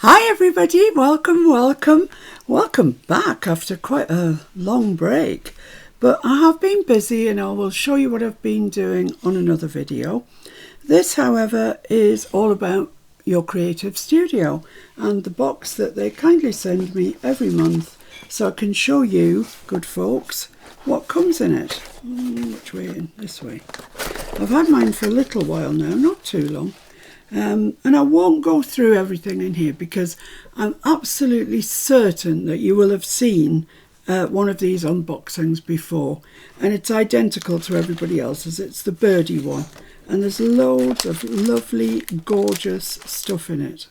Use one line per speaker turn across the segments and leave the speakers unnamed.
Hi everybody, welcome back after quite a long break. But I have been busy and I will show you what I've been doing on another video. This, however, is all about your creative studio and the box that they kindly send me every month so I can show you, good folks, what comes in it. Which way in? This way. I've had mine for a little while now, not too long. And I won't go through everything in here because I'm absolutely certain that you will have seen one of these unboxings before, and it's identical to everybody else's. It's the birdie one, and there's loads of lovely, gorgeous stuff in it.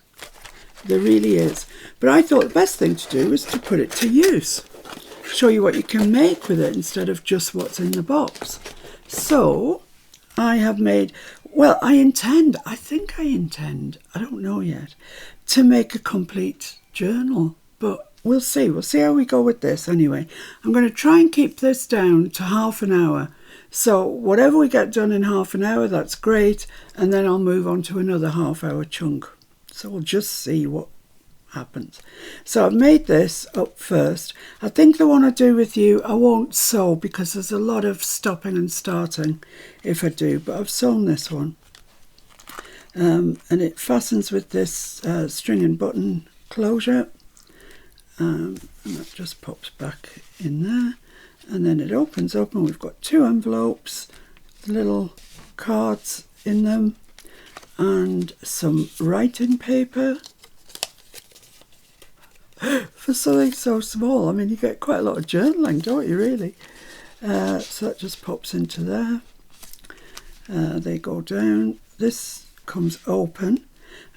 There really is. But I thought the best thing to do is to put it to use, show you what you can make with it instead of just what's in the box. So I have made, well, I think I intend, I don't know yet, to make a complete journal, but we'll see how we go with this. Anyway, I'm going to try and keep this down to half an hour, so whatever we get done in half an hour, that's great, and then I'll move on to another half-hour chunk, so we'll just see what happens. So I've made this up first. I think the one I do with you I won't sew because there's a lot of stopping and starting if I do, but I've sewn this one, and it fastens with this string and button closure, and that just pops back in there, and then it opens up and we've got two envelopes, little cards in them, and some writing paper. For something so small, I mean, you get quite a lot of journaling, don't you, really? So that just pops into there. They go down. This comes open,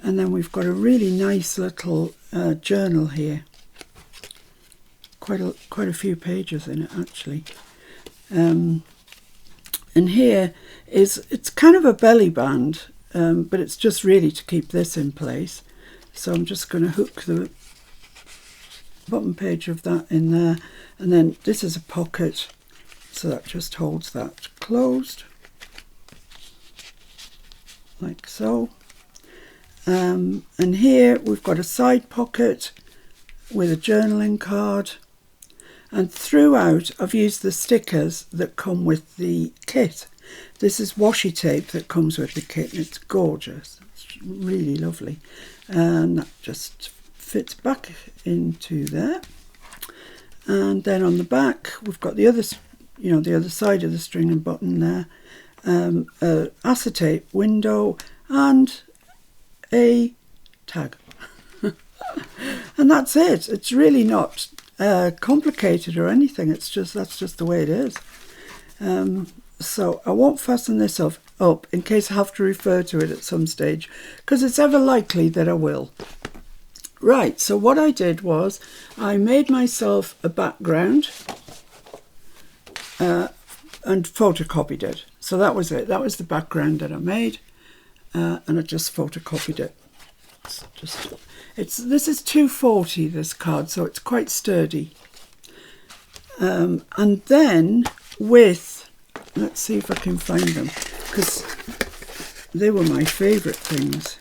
and then we've got a really nice little journal here. Quite a few pages in it, actually. And here it's kind of a belly band, but it's just really to keep this in place. So I'm just going to hook the bottom page of that in there, and then this is a pocket, so that just holds that closed like so. And here we've got a side pocket with a journaling card, and throughout I've used the stickers that come with the kit. This is washi tape that comes with the kit, and it's gorgeous, it's really lovely, and that just fits back into there. And then on the back we've got the other side of the string and button there, acetate window and a tag. And that's it. It's really not complicated or anything. That's just the way it is. So I won't fasten this up in case I have to refer to it at some stage, because it's ever likely that I will. Right, so what I did was I made myself a background and photocopied it. So that was it. That was the background that I made, and I just photocopied it. This is 240, this card, so it's quite sturdy. And then with, let's see if I can find them, because they were my favourite things.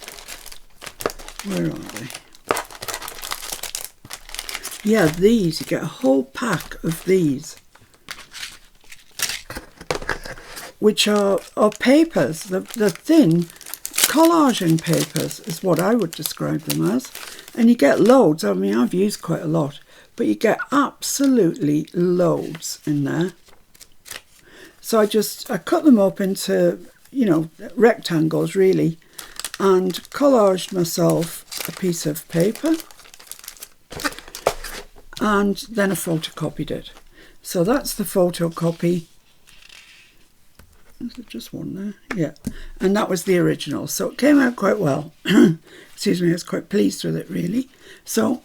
Where are they? Yeah, these, you get a whole pack of these, which are papers. They're thin collaging papers is what I would describe them as, and you get loads. I mean, I've used quite a lot, but you get absolutely loads in there. So I cut them up into, rectangles really, and collaged myself a piece of paper, and then I photocopied it. So that's the photocopy. Is there just one there? Yeah. And that was the original. So it came out quite well. Excuse me, I was quite pleased with it, really. So,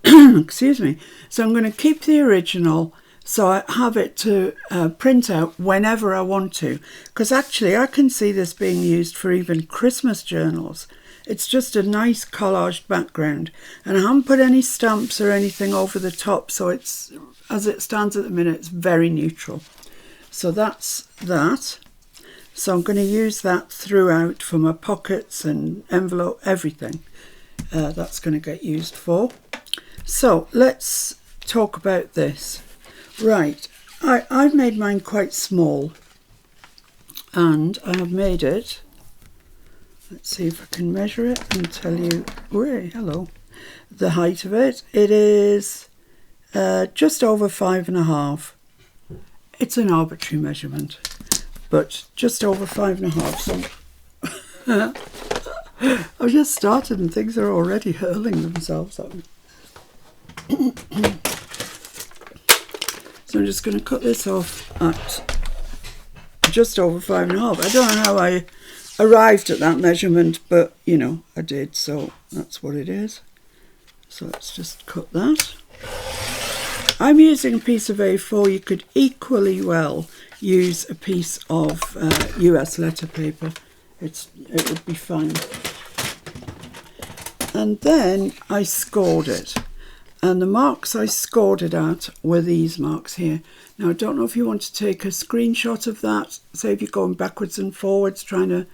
excuse me. So I'm going to keep the original so I have it to print out whenever I want to. Because actually I can see this being used for even Christmas journals. It's just a nice collaged background, and I haven't put any stamps or anything over the top, so it's, as it stands at the minute, it's very neutral. So that's that. So I'm going to use that throughout for my pockets and envelope, everything. that's going to get used for. So let's talk about this. Right, I've made mine quite small, and I have made it, let's see if I can measure it and tell you, hello, the height of it. It is just over 5.5. It's an arbitrary measurement, but just over 5.5. So I've just started and things are already hurling themselves at me. So I'm just going to cut this off at just over 5.5. I don't know how I arrived at that measurement, but you know, I did, so that's what it is. So let's just cut that. I'm using a piece of A4. You could equally well use a piece of US letter paper. It would be fine. And then I scored it. And the marks I scored it at were these marks here. Now, I don't know if you want to take a screenshot of that. Say if you're going backwards and forwards trying to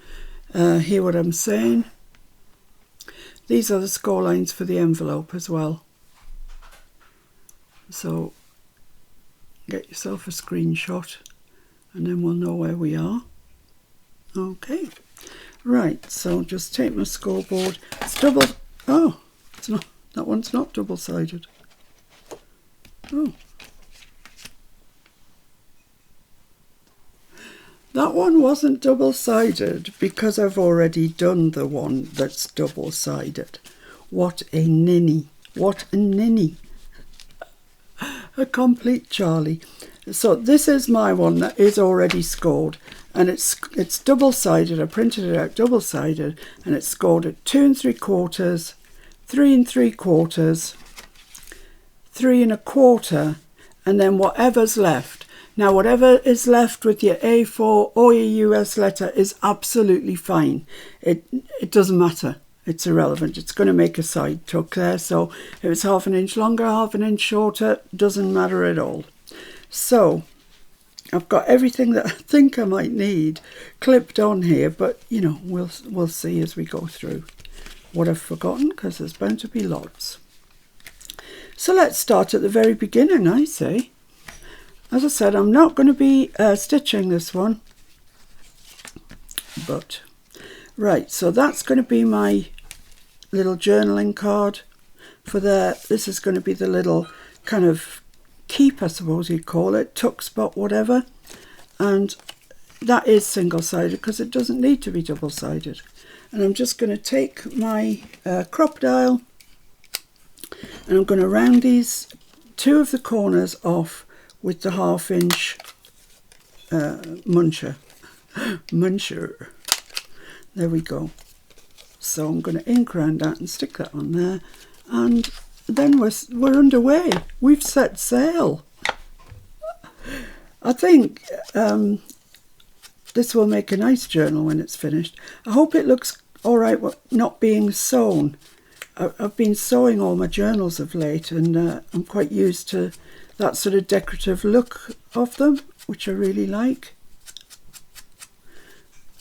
hear what I'm saying. These are the score lines for the envelope as well. So get yourself a screenshot and then we'll know where we are. Okay. Right, so just take my scoreboard. It's double... Oh, it's not... That one's not double-sided. Oh. That one wasn't double-sided because I've already done the one that's double-sided. What a ninny. What a ninny. A complete Charlie. So this is my one that is already scored. And it's double-sided. I printed it out double-sided. And it's scored at 2 3/4, 3 3/4, 3 1/4, and then whatever's left. Now, whatever is left with your A4 or your US letter is absolutely fine. It doesn't matter. It's irrelevant. It's going to make a side tuck there. So if it's 1/2 inch longer, 1/2 inch shorter, doesn't matter at all. So I've got everything that I think I might need clipped on here, but you know, we'll see as we go through what I've forgotten, because there's bound to be lots. So let's start at the very beginning, I say. As I said, I'm not going to be stitching this one, but right, so that's going to be my little journaling card for there. This is going to be the little kind of keep, I suppose you'd call it, tuck spot, whatever, and that is single-sided because it doesn't need to be double-sided. And I'm just going to take my crop dial and I'm going to round these 2 of the corners off with the 1/2 inch muncher. There we go. So I'm going to ink round that and stick that on there, and then we're underway. We've set sail. I think this will make a nice journal when it's finished. I hope it looks all right not being sewn. I've been sewing all my journals of late, and I'm quite used to that sort of decorative look of them, which I really like.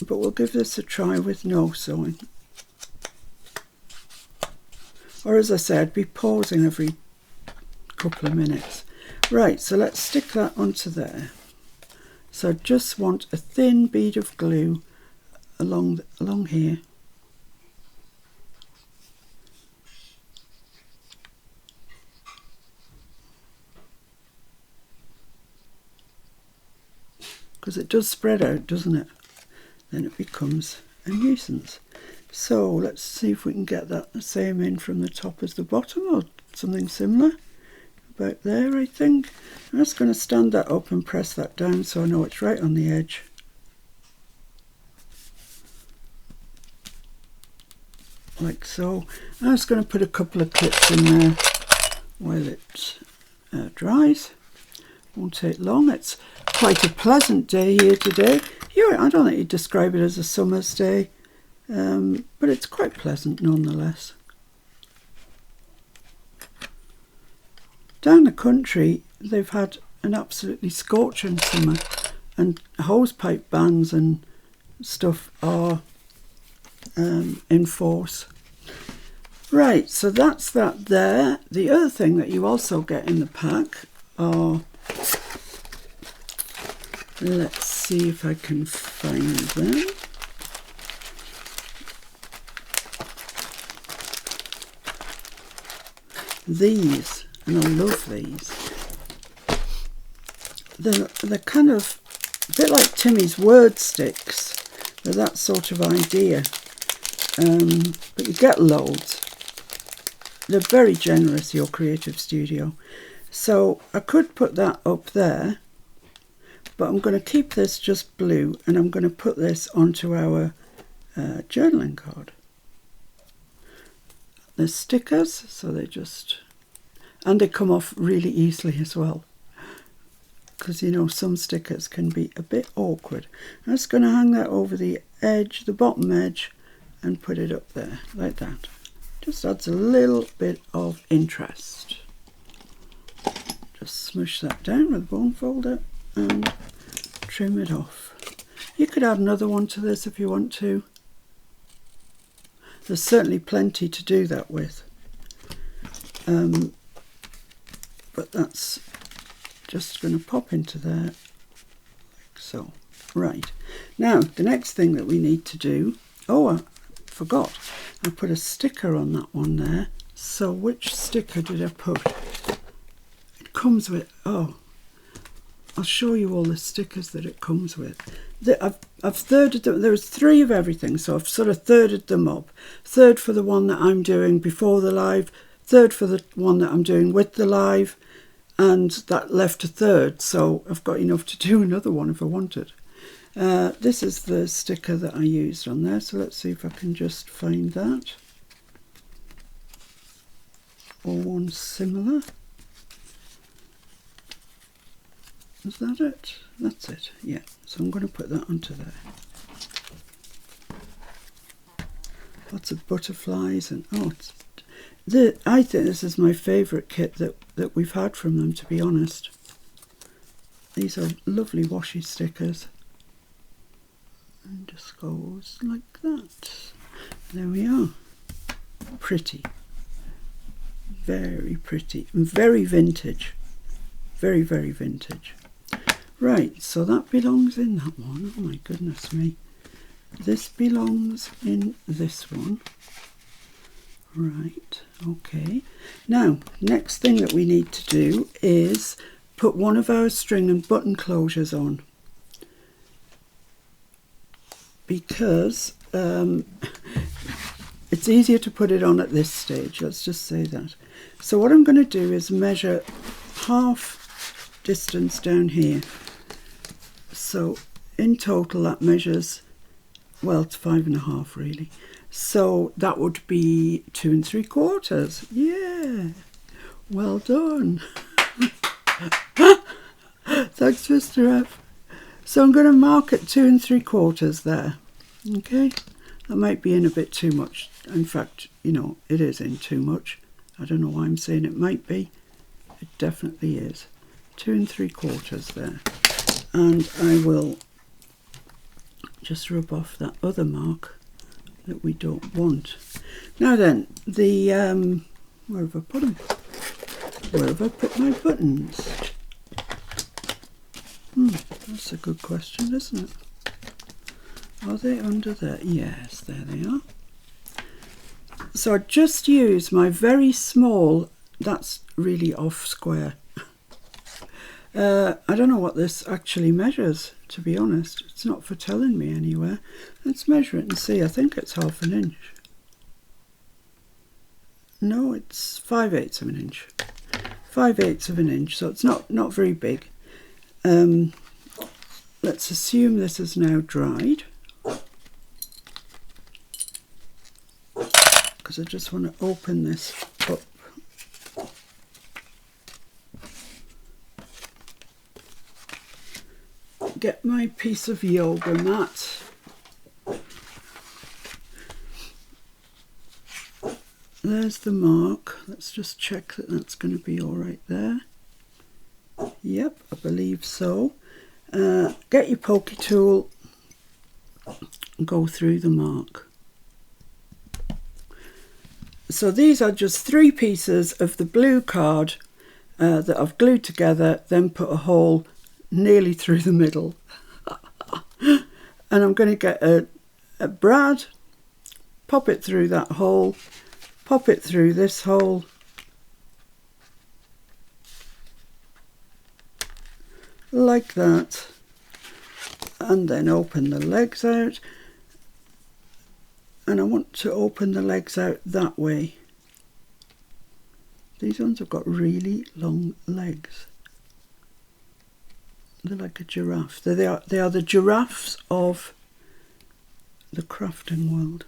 But we'll give this a try with no sewing. Or as I said, I'd be pausing every couple of minutes. Right, so let's stick that onto there. So I just want a thin bead of glue along here. Because it does spread out, doesn't it? Then it becomes a nuisance. So let's see if we can get that the same in from the top as the bottom, or something similar. About there, I think. I'm just going to stand that up and press that down so I know it's right on the edge. Like so. I'm just going to put a couple of clips in there while it dries. Won't take long. It's quite a pleasant day here today. I don't think you'd describe it as a summer's day, but it's quite pleasant nonetheless. Down the country, they've had an absolutely scorching summer, and hosepipe bans and stuff are in force. Right, so that's that there. The other thing that you also get in the pack are, let's see if I can find them. These, and I love these. They're kind of a bit like Timmy's word sticks. They're that sort of idea. But you get loads. They're very generous, your Creative Studio. So I could put that up there, but I'm going to keep this just blue, and I'm going to put this onto our journaling card. They're stickers, so they just, and they come off really easily as well, because you know some stickers can be a bit awkward. I'm just going to hang that over the edge, the bottom edge, and put it up there like that. Just adds a little bit of interest. Just smush that down with a bone folder and trim it off. You could add another one to this if you want to. There's certainly plenty to do that with. But that's just going to pop into there like so. Right. Now, the next thing that we need to do, oh, I forgot. I put a sticker on that one there. So which sticker did I put? It comes with, oh, I'll show you all the stickers that it comes with. I've thirded them. There's 3 of everything, so I've sort of thirded them up. Third for the one that I'm doing before the live, third for the one that I'm doing with the live, and that left a third, so I've got enough to do another one if I wanted. This is the sticker that I used on there, so let's see if I can just find that. Or one similar. Is that it? That's it, yeah. So I'm going to put that onto there. Lots of butterflies and I think this is my favourite kit that we've had from them, to be honest. These are lovely washi stickers. And just goes like that. There we are. Pretty. Very pretty. And very vintage. Very, very vintage. Right, so that belongs in that one. Oh my goodness me. This belongs in this one. Right, okay. Now, next thing that we need to do is put one of our string and button closures on. Because it's easier to put it on at this stage, let's just say that. So what I'm going to do is measure half distance down here. So in total that measures, well, it's 5.5 really. So that would be 2 3/4. Yeah, well done. Thanks, Mr. F. So I'm going to mark at 2 3/4 there. Okay, that might be in a bit too much. In fact, you know, it is in too much. I don't know why I'm saying it might be. It definitely is. 2 3/4 there. And I will just rub off that other mark that we don't want. Now then, the where have I put them? Where have I put my buttons? That's a good question, isn't it? Are they under there? Yes, there they are. So I just use my very small, that's really off square. I don't know what this actually measures, to be honest. It's not for telling me anywhere. Let's measure it and see. I think it's 1/2 inch. No, it's 5/8 of an inch. 5/8 of an inch, so it's not very big. Let's assume this is now dried, because I just want to open this up. Get my piece of yoga mat. There's the mark. Let's just check that that's going to be all right there. Yep, I believe so. Get your pokey tool and go through the mark. So these are just 3 pieces of the blue card that I've glued together, then put a hole nearly through the middle. And I'm going to get a brad, pop it through that hole, pop it through this hole, like that, and then open the legs out. And I want to open the legs out that way. These ones have got really long legs. They're like a giraffe. They are the giraffes of the crafting world.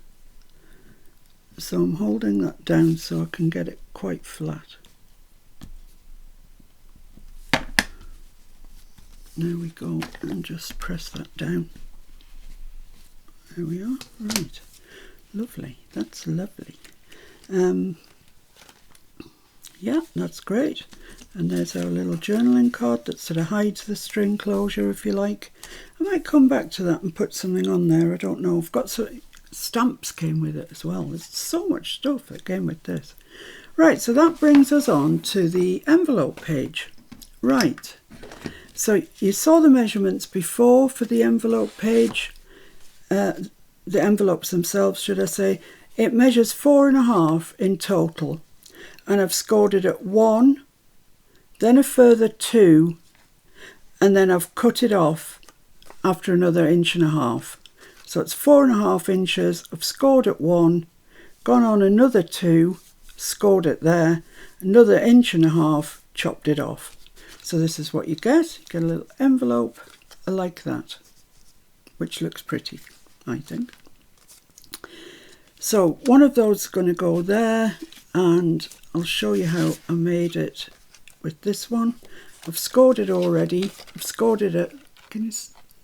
So I'm holding that down so I can get it quite flat. There we go, and just press that down. There we are. Right. Lovely. That's lovely. Yeah, that's great. And there's our little journaling card that sort of hides the string closure, if you like. I might come back to that and put something on there. I don't know. I've got some stamps came with it as well. There's so much stuff that came with this. Right, so that brings us on to the envelope page. Right. So you saw the measurements before for the envelope page. The envelopes themselves, should I say. It measures 4.5 in total. And I've scored it at 1, then a further 2, and then I've cut it off after another 1.5 inches. So it's 4.5 inches. I've scored at 1, gone on another 2, scored it there, another 1.5 inches, chopped it off. So this is what you get. You get a little envelope like that, which looks pretty, I think. So one of those is going to go there, and I'll show you how I made it with this one. I've scored it already. I've scored it at,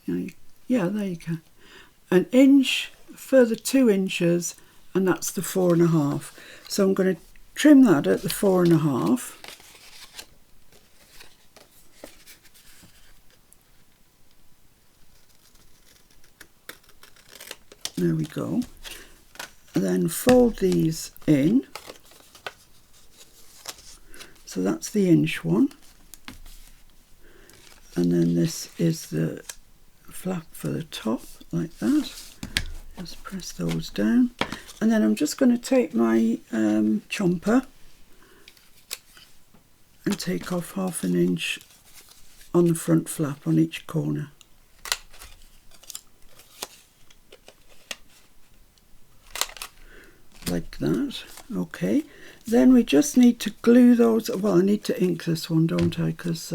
yeah, there you go. 1 inch, further 2 inches, and that's the 4.5. So I'm going to trim that at the 4.5. There we go. And then fold these in. So that's the inch one. And then this is the flap for the top, like that. Just press those down. And then I'm just going to take my chomper and take off 1/2 inch on the front flap on each corner. Like that. Okay, then we just need to glue those. Well, I need to ink this one, don't I, because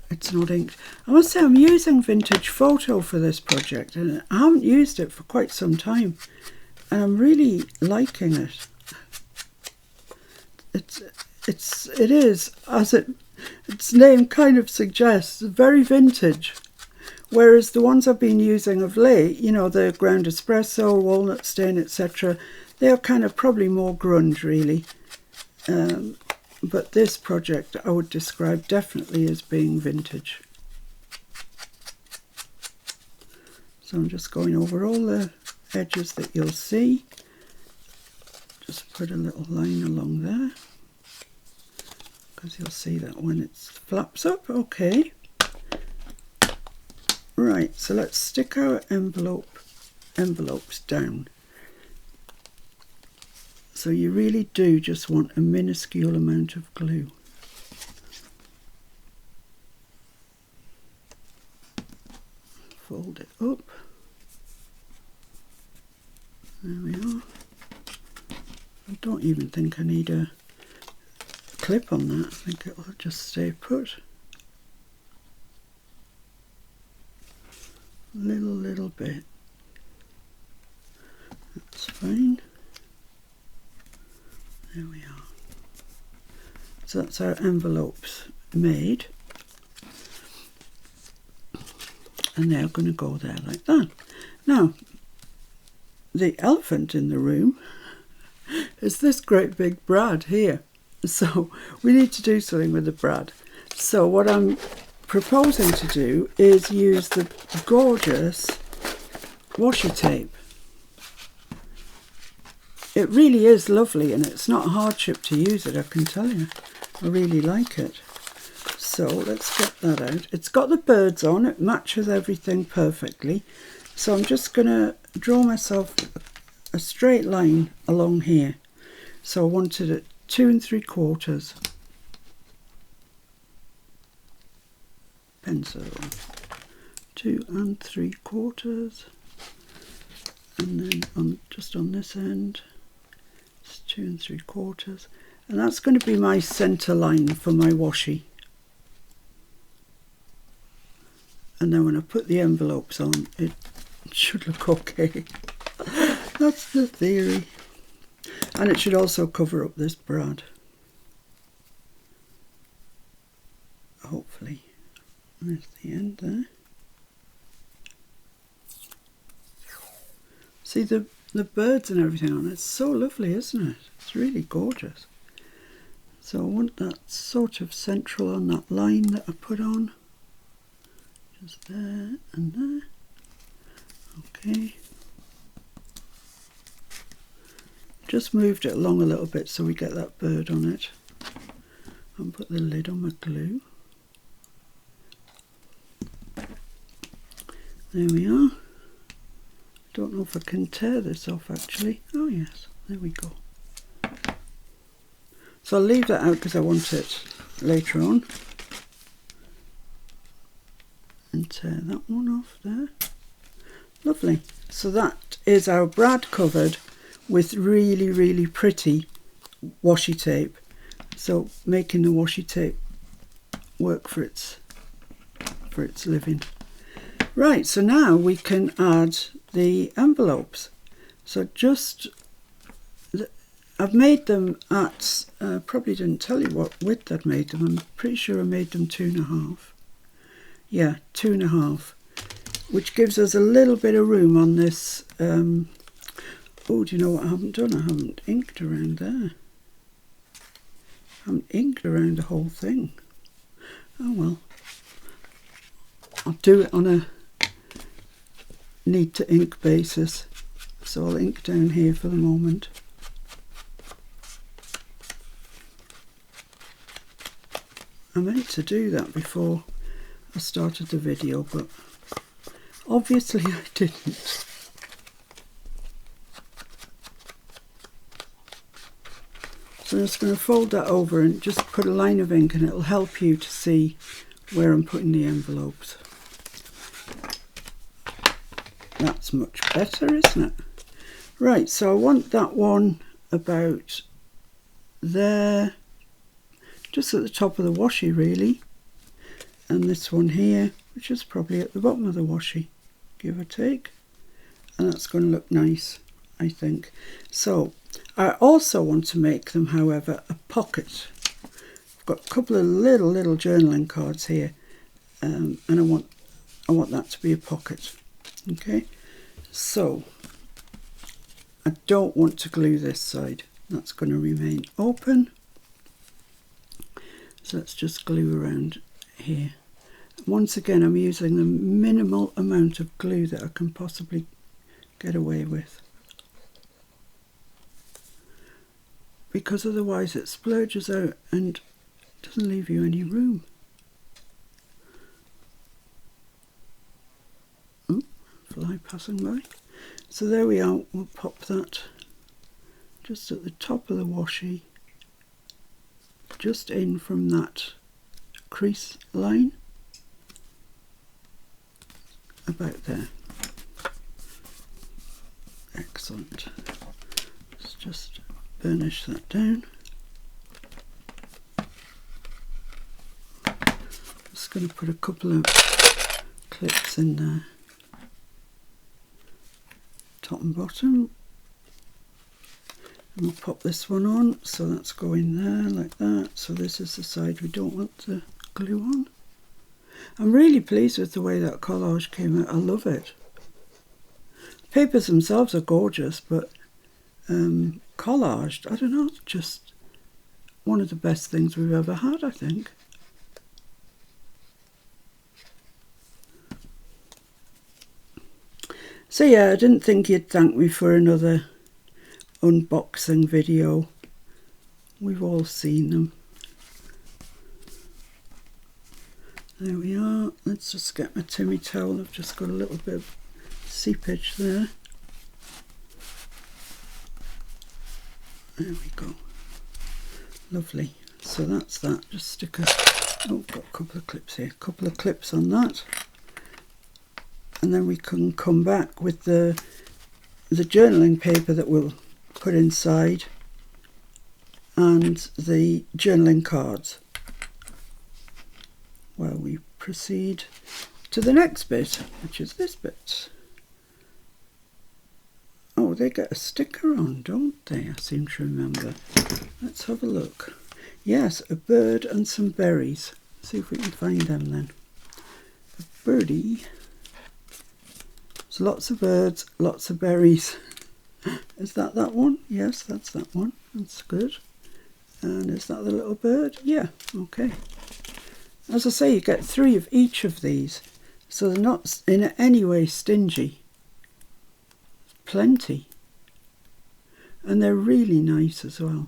it's not inked. I must say I'm using Vintage Photo for this project, and I haven't used it for quite some time, and I'm really liking it. It is, as its name kind of suggests, very vintage. Whereas the ones I've been using of late, you know, the ground espresso, walnut stain, etc., they are kind of probably more grunge, really. But this project I would describe definitely as being vintage. So I'm just going over all the edges that you'll see. Just put a little line along there, because you'll see that when it flaps up. Okay. Right, so let's stick our envelopes down. So you really do just want a minuscule amount of glue. Fold it up. There we are. I don't even think I need a clip on that. I think it will just stay put. Little bit. That's fine. There we are. So that's our envelopes made. And they're going to go there like that. Now, the elephant in the room is this great big brad here. So we need to do something with the brad. So what I'm proposing to do is use the gorgeous washi tape. it really is lovely, and it's not a hardship to use it, I can tell you. I really like it. So let's get that out. It's got the birds on, it matches everything perfectly. So I'm just going to draw myself a straight line along here. So I wanted it 2 3/4. Pencil. 2 3/4. And then just on this end, it's 2 3/4. And that's going to be my centre line for my washi. And then when I put the envelopes on, it should look okay. That's the theory. And it should also cover up this brad. Hopefully. There's the end there. See the birds and everything on it. It's so lovely, isn't it? It's really gorgeous. So I want that sort of central on that line that I put on. Just there and there. Okay. Just moved it along a little bit so we get that bird on it. And put the lid on my glue. There we are. Don't know if I can tear this off actually. Oh yes, there we go. So I'll leave that out because I want it later on. And tear that one off there. Lovely. So that is our brad covered with really, really pretty washi tape. So making the washi tape work for its living. Right, so now we can add the envelopes. So I've made them at, probably didn't tell you what width I'd made them. I'm pretty sure I made them 2.5. Yeah, 2.5, which gives us a little bit of room on this. Oh, do you know what I haven't done? I haven't inked around there. I haven't inked around the whole thing. Oh well. I'll do it on a need to ink basis. So I'll ink down here for the moment. I meant to do that before I started the video, but obviously I didn't. So I'm just going to fold that over and just put a line of ink, and it'll help you to see where I'm putting the envelopes. That's much better, isn't it? Right, so I want that one about there, just at the top of the washi really, and this one here, which is probably at the bottom of the washi, give or take, and that's going to look nice, I think. So I also want to make them, however, a pocket. I've got a couple of little journaling cards here, and I want that to be a pocket. Okay, so I don't want to glue this side. That's going to remain open. So let's just glue around here. Once again, I'm using the minimal amount of glue that I can possibly get away with, because otherwise it splurges out and doesn't leave you any room. Ooh, fly passing by. So there we are. We'll pop that just at the top of the washi, just in from that crease line, about there. Excellent. Let's just burnish that down. Just going to put a couple of clips in there, top and bottom, and we'll pop this one on. So that's going there like that. So this is the side we don't want the glue on. I'm really pleased with the way that collage came out. I love it. Papers themselves are gorgeous, but collaged, I don't know, it's just one of the best things we've ever had, I think. So yeah, I didn't think you'd thank me for another unboxing video. We've all seen them. There we are. Let's just get my Timmy towel. I've just got a little bit of seepage there. There we go. Lovely. So that's that. Just stick a... Oh, got a couple of clips here. A couple of clips on that. And then we can come back with the journaling paper that we'll put inside and the journaling cards while we proceed to the next bit, which is this bit. Oh, they get a sticker on, don't they? I seem to remember. Let's have a look. Yes, a bird and some berries. See if we can find them then. A birdie. There's lots of birds, lots of berries. Is that one? Yes, that's that one. That's good. And is that the little bird? Yeah, okay. As I say, you get 3 of each of these, so they're not in any way stingy. Plenty. And they're really nice as well.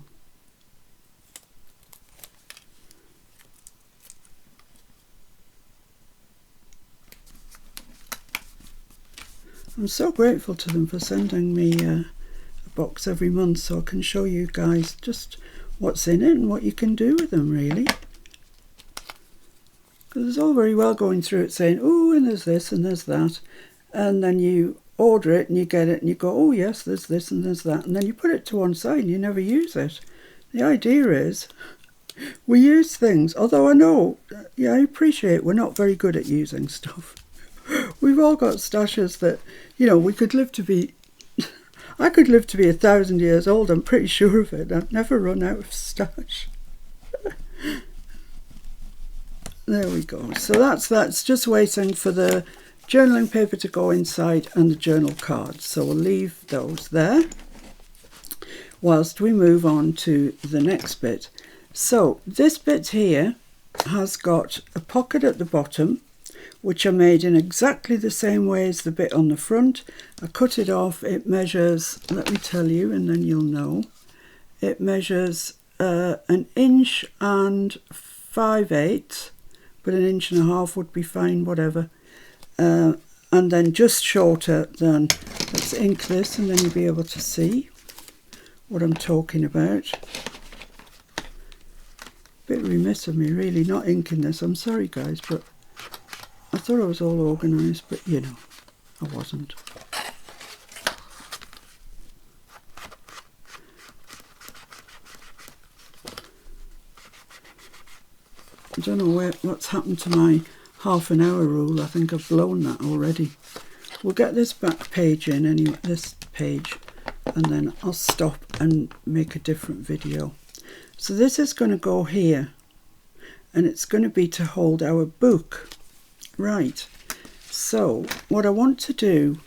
I'm so grateful to them for sending me a box every month so I can show you guys just what's in it and what you can do with them, really. Because it's all very well going through it saying, oh, and there's this and there's that, and then you order it and you get it and you go, oh yes, there's this and there's that, and then you put it to one side and you never use it. The idea is we use things, although I know, yeah, I appreciate we're not very good at using stuff. We've all got stashes that, you know, we could live to be, I could live to be 1,000 years old, I'm pretty sure of it. I'd never run out of stash. There we go. So that's just waiting for the journaling paper to go inside and the journal cards. So we'll leave those there whilst we move on to the next bit. So this bit here has got a pocket at the bottom, which I made in exactly the same way as the bit on the front. I cut it off. It measures, let me tell you, and then you'll know. It measures 1 inch and 5/8, but 1.5 inches would be fine, whatever. And then just shorter than, let's ink this and then you'll be able to see what I'm talking about. Bit remiss of me really not inking this, I'm sorry guys, but I thought I was all organised, but you know, I wasn't. I don't know what's happened to my half-an hour rule. I think I've blown that already. We'll get this back page in, anyway, this page, and then I'll stop and make a different video. So this is going to go here, and it's going to be to hold our book. Right, so what I want to do,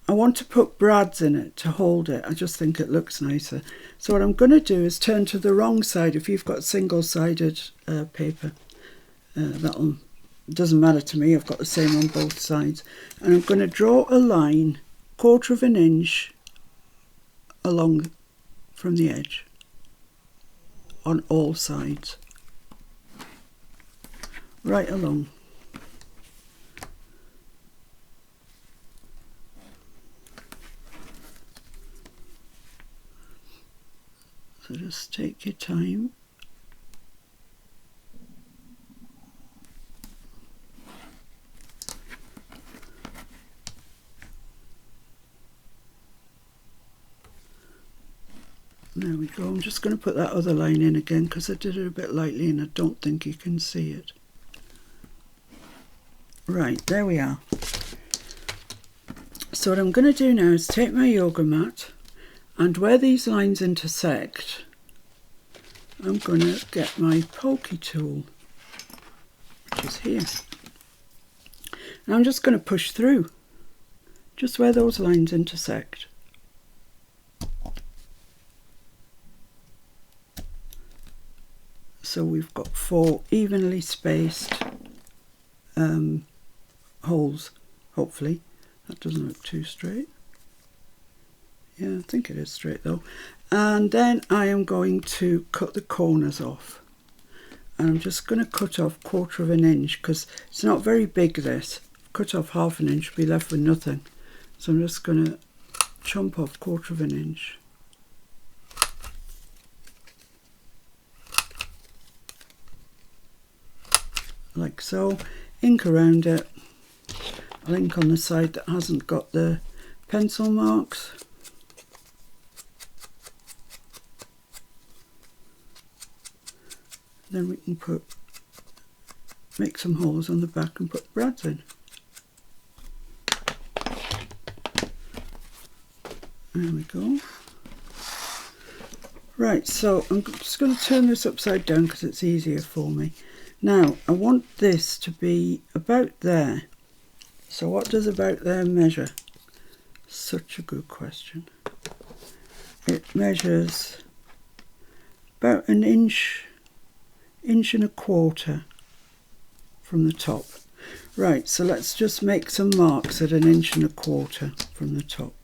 I want to put brads in it to hold it. I just think it looks nicer. So what I'm going to do is turn to the wrong side. If you've got single-sided paper, that'll, doesn't matter to me. I've got the same on both sides. And I'm going to draw a line, 1/4 inch along from the edge on all sides. Right along. So just take your time. There we go. I'm just going to put that other line in again because I did it a bit lightly and I don't think you can see it. Right, there we are. So what I'm going to do now is take my yoga mat, and where these lines intersect, I'm going to get my pokey tool, which is here. And I'm just going to push through, just where those lines intersect. So we've got 4 evenly spaced holes, hopefully. That doesn't look too straight. Yeah, I think it is straight though. And then I am going to cut the corners off. And I'm just going to cut off 1/4 of an inch because it's not very big, this. Cut off 1/2 an inch, be left with nothing. So I'm just going to chomp off 1/4 of an inch. Like so. Ink around it. I'll ink on the side that hasn't got the pencil marks. Then we can make some holes on the back and put brads in. There we go. Right, so I'm just going to turn this upside down because it's easier for me. Now, I want this to be about there. So what does about there measure? Such a good question. It measures about an inch and 1/4 from the top. Right, so let's just make some marks at an inch and 1/4 from the top.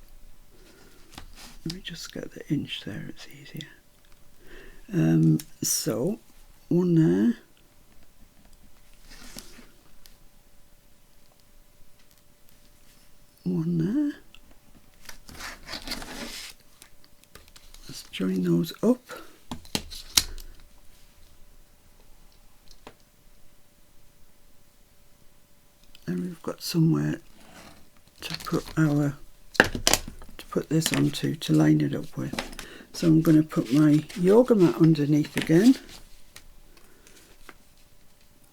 Let me just get the inch there, it's easier. So, one there. One there. Let's join those up. And we've got somewhere to put this onto, to line it up with. So I'm going to put my yoga mat underneath again.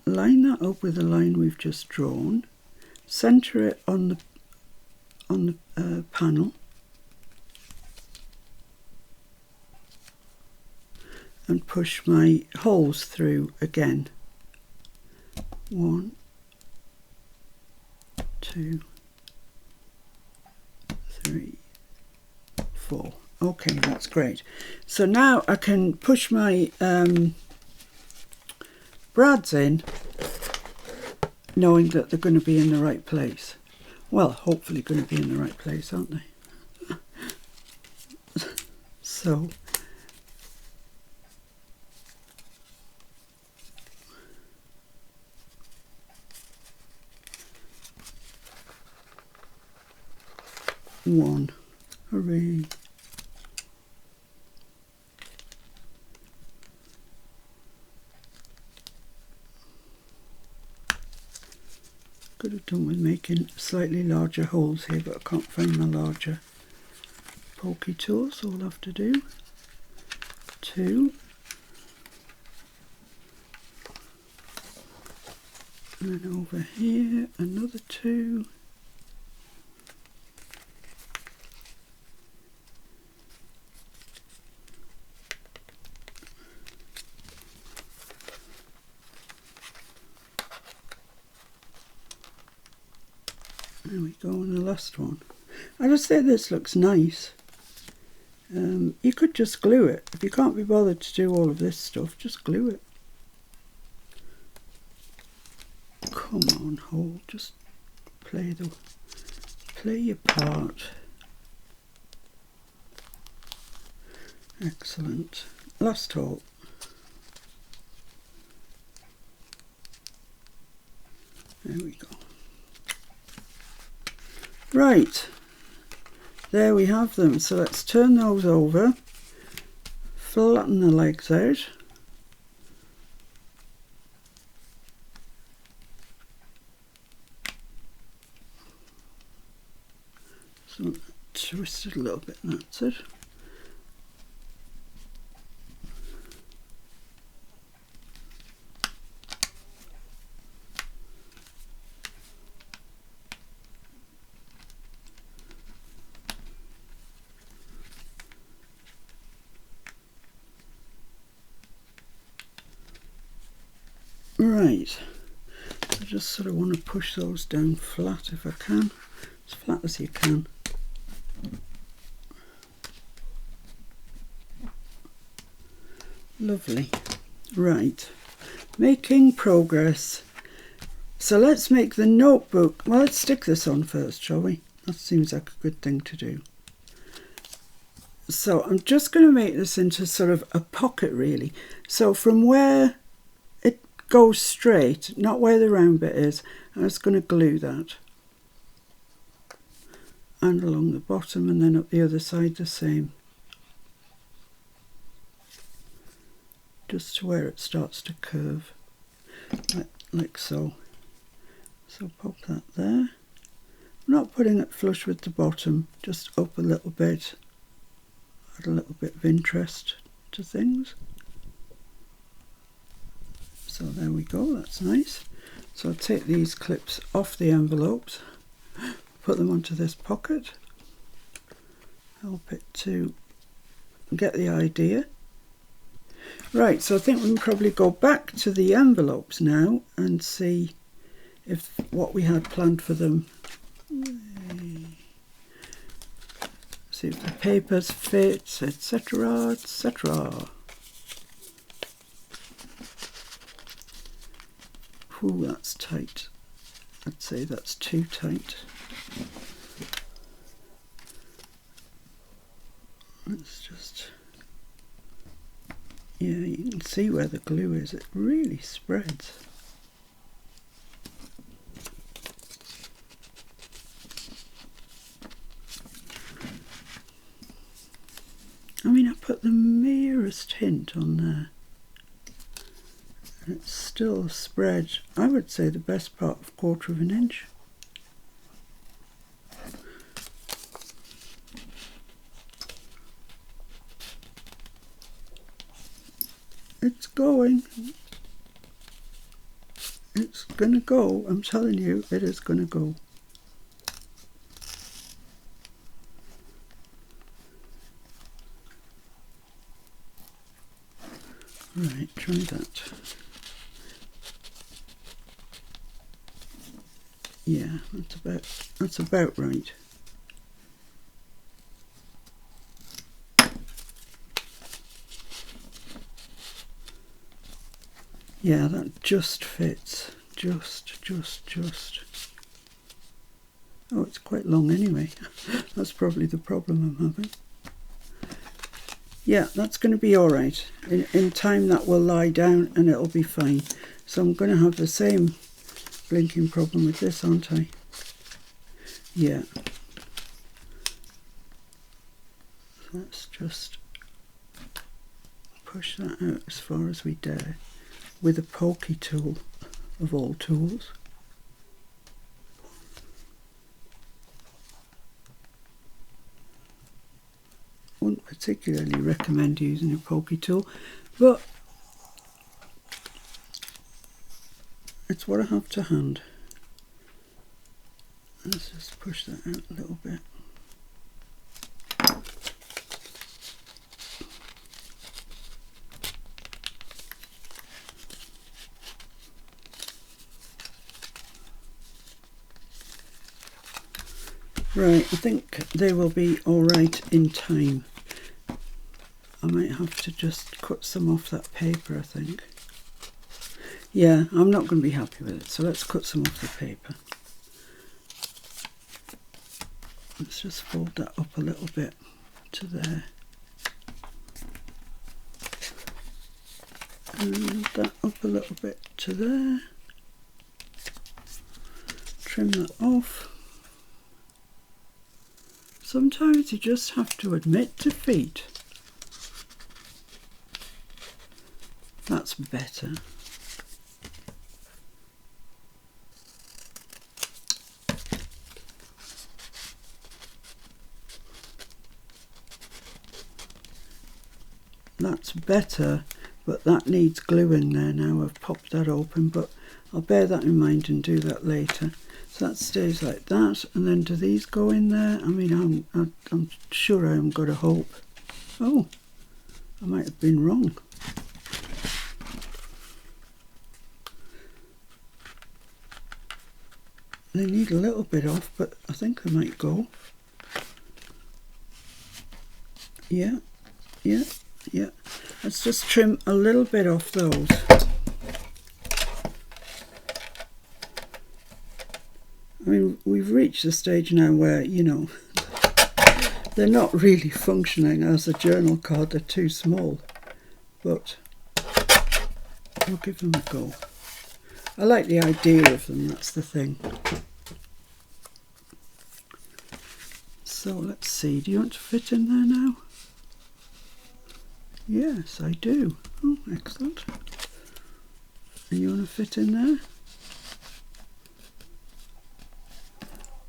Line that up with the line we've just drawn. Centre it on the panel. And push my holes through again. 1, 2, 3, 4. Okay, that's great. So now I can push my brads in, knowing that they're going to be in the right place. Well, hopefully going to be in the right place, aren't they? So one. Hooray. Could have done with making slightly larger holes here, but I can't find my larger pokey tool, so we'll have to do 2. And then over here, another 2. There we go, and the last one. I just think this looks nice. You could just glue it. If you can't be bothered to do all of this stuff, just glue it. Come on, hole, just play your part. Excellent. Last hole. There we go. Right, there we have them. So let's turn those over, flatten the legs out. So twist it a little bit, and that's it. Right, I just sort of want to push those down flat if I can, as flat as you can. Lovely. Right, making progress. So let's make the notebook. Well, let's stick this on first, shall we? That seems like a good thing to do. So I'm just going to make this into sort of a pocket really. So from where it goes straight, not where the round bit is, I'm just going to glue that. And along the bottom, and then up the other side the same. Just to where it starts to curve, like so. So pop that there. I'm not putting it flush with the bottom, just up a little bit, add a little bit of interest to things. So there we go, that's nice. So I'll take these clips off the envelopes, put them onto this pocket, help it to get the idea. Right, so I think we can probably go back to the envelopes now and see if what we had planned for them. See if the papers fit, etc., etc. Ooh, that's tight. I'd say that's too tight. Let's just... Yeah, you can see where the glue is. It really spreads. I mean, I put the merest hint on there. And it's still spread, I would say, the best part of 1/4 of an inch. It's going. It's gonna go. I'm telling you, it is gonna go. Right, try that. Yeah, that's about right. Yeah, that just fits. Just. Oh, it's quite long anyway. That's probably the problem I'm having. Yeah, that's going to be all right. In time that will lie down and it'll be fine. So I'm going to have the same blinking problem with this, aren't I? Yeah. Let's just push that out as far as we dare with a pokey tool of all tools. Wouldn't particularly recommend using a pokey tool, but it's what I have to hand. Let's just push that out a little bit. Right, I think they will be all right in time. I might have to just cut some off that paper, I think. Yeah, I'm not going to be happy with it, so let's cut some off the paper. Let's just fold that up a little bit to there. And that up a little bit to there. Trim that off. Sometimes you just have to admit defeat. That's better. That's better, but that needs glue in there now. I've popped that open, but I'll bear that in mind and do that later. So that stays like that, and then do these go in there? I mean, I'm sure I haven't got a hope. Oh, I might have been wrong. They need a little bit off, but I think they might go. Yeah. Let's just trim a little bit off those. I mean, we've reached the stage now where, you know, They're not really functioning as a journal card, they're too small, but I'll give them a go. I like the idea of them, that's the thing. So let's see, do you want to fit in there now? Yes, I do. Oh, excellent. And you want to fit in there?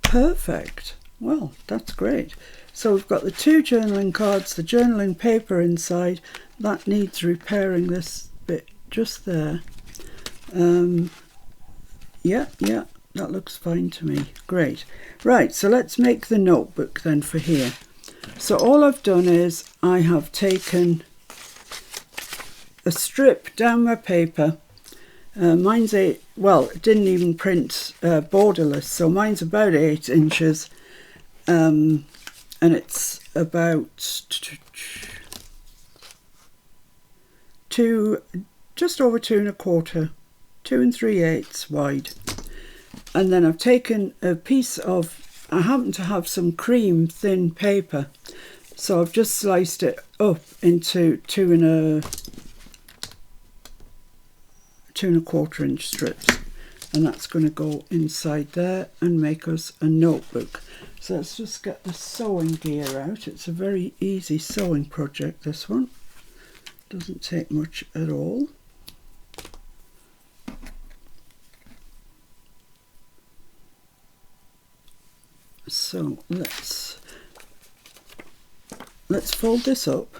Perfect. Well, that's great. So we've got the two journaling cards, the journaling paper inside. That needs repairing, this bit just there. Yeah, that looks fine to me. Great. Right, so let's make the notebook then for here. So all I've done is I have taken a strip down my paper. Mine's it didn't even print borderless, so mine's about 8 inches, and it's about just over 2 1/4, 2 3/8 wide. And then I've taken a piece of, I happen to have some cream thin paper, so I've just sliced it up into 2 1/4 inch strips, and that's going to go inside there and make us a notebook. So let's just get the sewing gear out. It's a very easy sewing project, this one. Doesn't take much at all. So let's fold this up.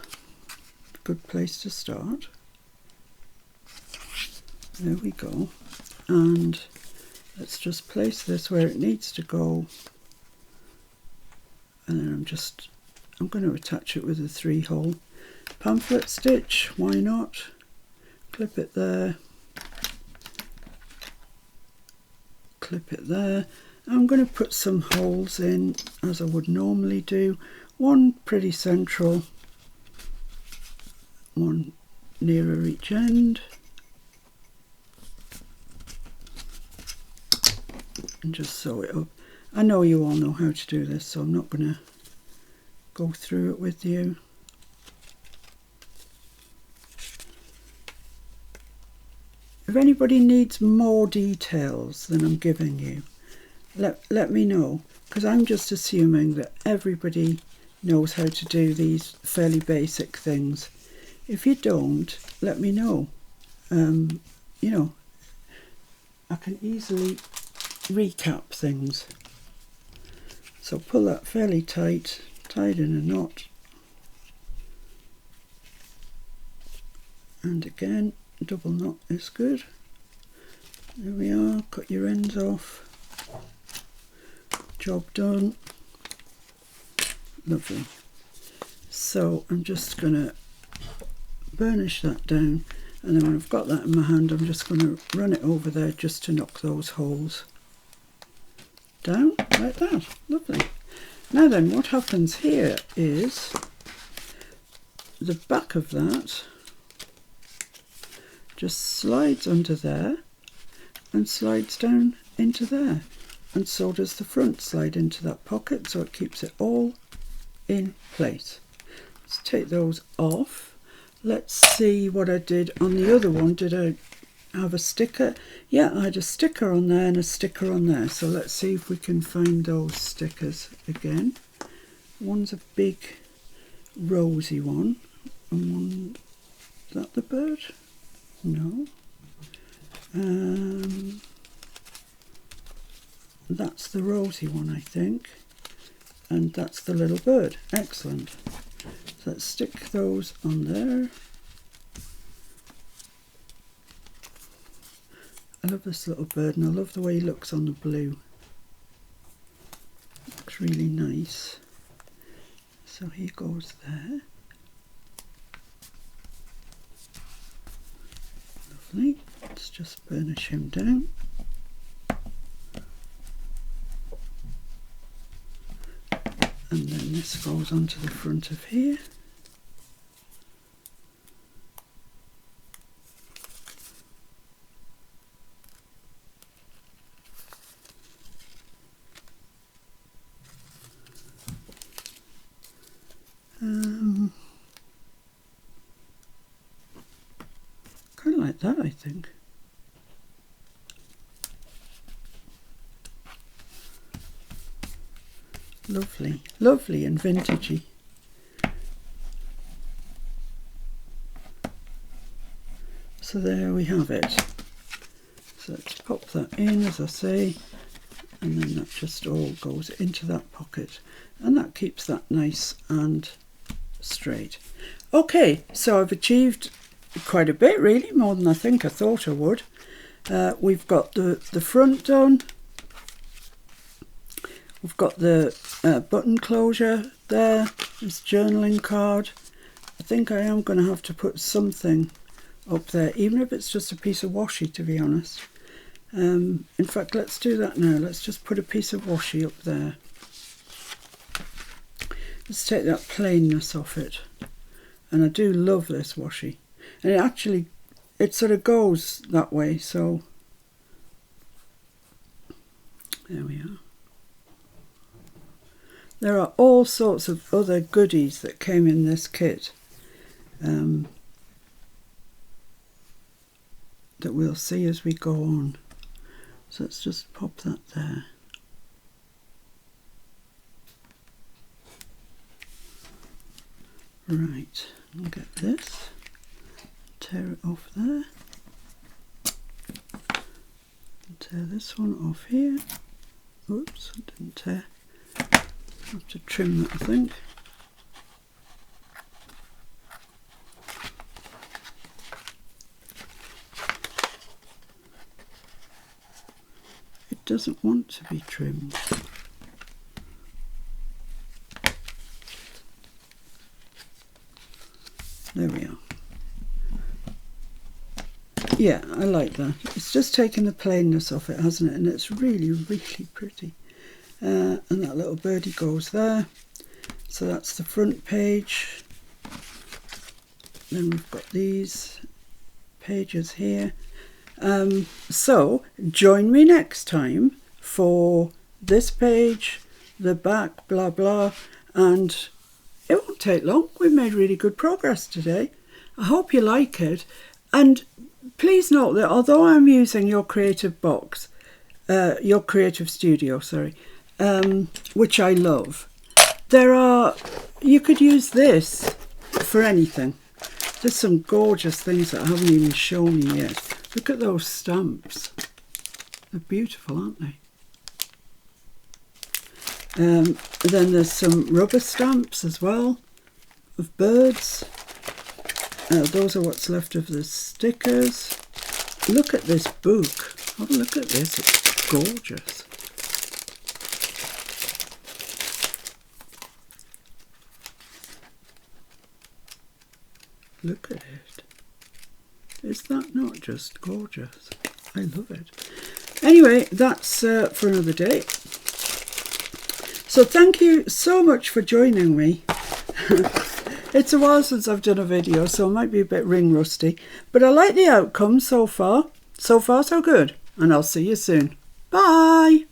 Good place to start. There we go. And let's just place this where it needs to go. And then I'm going to attach it with a 3-hole pamphlet stitch. Why not? Clip it there. Clip it there. I'm going to put some holes in as I would normally do. One pretty central, one nearer each end. And just sew it up. I know you all know how to do this, so I'm not going to go through it with you. If anybody needs more details than I'm giving you, let me know, because I'm just assuming that everybody knows how to do these fairly basic things. If you don't, let me know. You know, I can easily recap things. So pull that fairly tight, tied in a knot. And again, double knot is good. There we are, cut your ends off. Job done. Lovely. So I'm just going to burnish that down, and then when I've got that in my hand, I'm just going to run it over there just to knock those holes down like that. Lovely. Now then, what happens here is the back of that just slides under there and slides down into there, and so does the front slide into that pocket, so it keeps it all in place. Let's take those off. Let's see what I did on the other one. Did I have a sticker? Yeah, I had a sticker on there and a sticker on there, so let's see if we can find those stickers again. One's a big rosy one, and one, is that the bird? No. That's the rosy one, I think, and that's the little bird. Excellent. So let's stick those on there. I love this little bird, and I love the way he looks on the blue. Looks really nice. So he goes there. Lovely. Let's just burnish him down. And then this goes onto the front of here. Kind of like that, I think. Lovely, lovely and vintagey. So there we have it. So let's pop that in, as I say, and then that just all goes into that pocket, and that keeps that nice and straight. Okay, so I've achieved quite a bit, really, more than I think I thought I would. We've got the front done. We've got the button closure there, this journaling card. I think I am going to have to put something up there, even if it's just a piece of washi, to be honest. In fact, let's do that now. Let's just put a piece of washi up there. Let's take that plainness off it. And I do love this washi. And it sort of goes that way, so there we are. There are all sorts of other goodies that came in this kit that we'll see as we go on. So let's just pop that there. Right, I'll get this, tear it off there, and tear this one off here. Oops, I didn't tear. I have to trim that, I think. It doesn't want to be trimmed. There we are. Yeah, I like that. It's just taken the plainness off it, hasn't it? And it's really, really pretty. And that little birdie goes there. So that's the front page. Then we've got these pages here. So join me next time for this page, the back, blah, blah, and it won't take long. We've made really good progress today. I hope you like it. And please note that although I'm using your creative box, your creative studio, sorry, which I love, you could use this for anything. There's some gorgeous things that I haven't even shown you yet. Look at those stamps. They're beautiful, aren't they? Then there's some rubber stamps as well of birds. Those are what's left of the stickers. Look at this book. Have a look at this. It's gorgeous. Look at it. Is that not just gorgeous? I love it. Anyway, that's for another day. So thank you so much for joining me. It's a while since I've done a video, so it might be a bit ring rusty. But I like the outcome so far. So far, so good. And I'll see you soon. Bye.